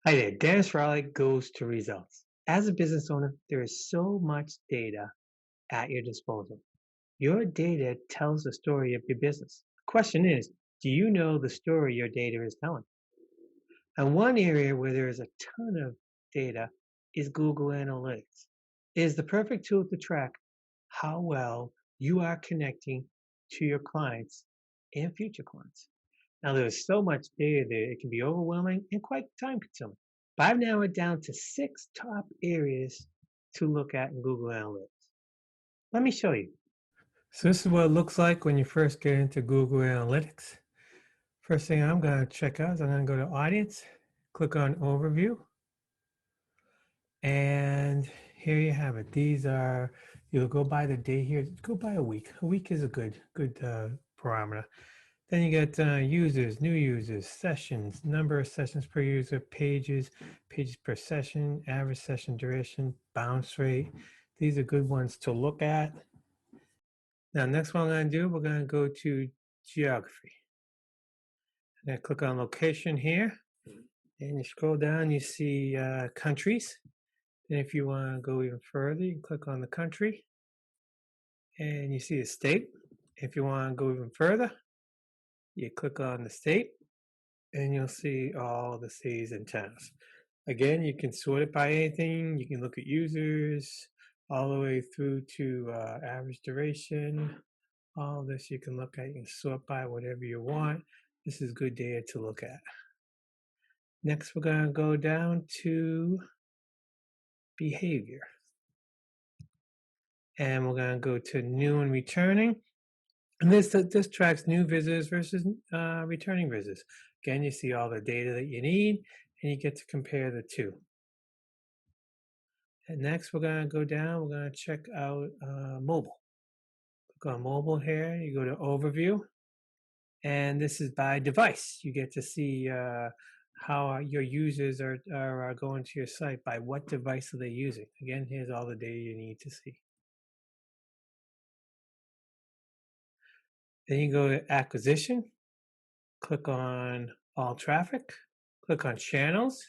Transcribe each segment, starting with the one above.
Hi there, Dennis Riley goes to results. As a business owner, there is so much data at your disposal. Your data tells the story of your business. The question is, do you know the story your data is telling? And one area where there is a ton of data is Google Analytics. It is the perfect tool to track how well you are connecting to your clients and future clients. Now, there's so much data there, it can be overwhelming and quite time consuming. But I've narrowed it down to 6 top areas to look at in Google Analytics. Let me show you. So this is what it looks like when you first get into Google Analytics. First thing I'm going to check out is I'm going to go to Audience, click on Overview, and here you have it. These are, you'll go by the day here, go by a week. A week is a good parameter. Then you get users, new users, sessions, number of sessions per user, pages, pages per session, average session duration, bounce rate. These are good ones to look at. Now, next one I'm going to do, we're going to go to geography. I'm going to click on location here, and you scroll down, you see countries. And if you want to go even further, you click on the country, and you see the state. If you want to go even further, you click on the state, and you'll see all the cities and towns. Again, you can sort it by anything. You can look at users all the way through to average duration. All this you can look at. You can sort by whatever you want. This is good data to look at. Next, we're going to go down to behavior. And we're going to go to new and returning. And this tracks new visitors versus returning visitors. Again, you see all the data that you need, and you get to compare the two. And next, we're going to go down. We're going to check out mobile. Click on mobile here. You go to overview. And this is by device. You get to see how your users are going to your site, by what device are they using. Again, here's all the data you need to see. Then you go to acquisition, click on all traffic, click on channels.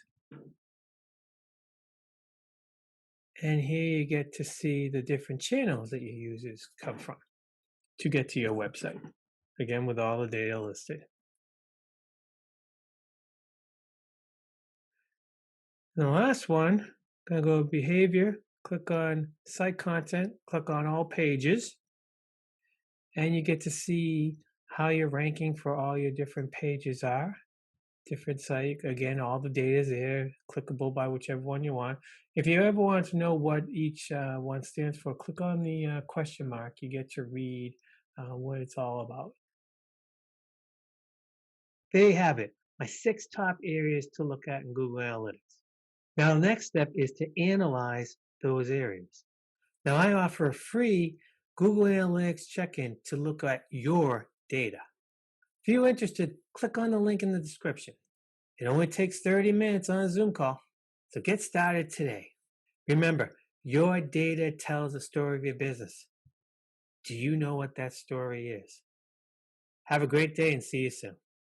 And here you get to see the different channels that your users come from to get to your website. Again, with all the data listed. And the last one, I'm going to go to behavior, click on site content, click on all pages, and you get to see how your ranking for all your different pages are. Different site, again, all the data is there, clickable by whichever one you want. If you ever want to know what each one stands for, click on the question mark. You get to read what it's all about. There you have it, my 6 top areas to look at in Google Analytics. Now, the next step is to analyze those areas. Now, I offer a free Google Analytics check-in to look at your data. If you're interested, click on the link in the description. It only takes 30 minutes on a Zoom call, so get started today. Remember, your data tells the story of your business. Do you know what that story is? Have a great day and see you soon.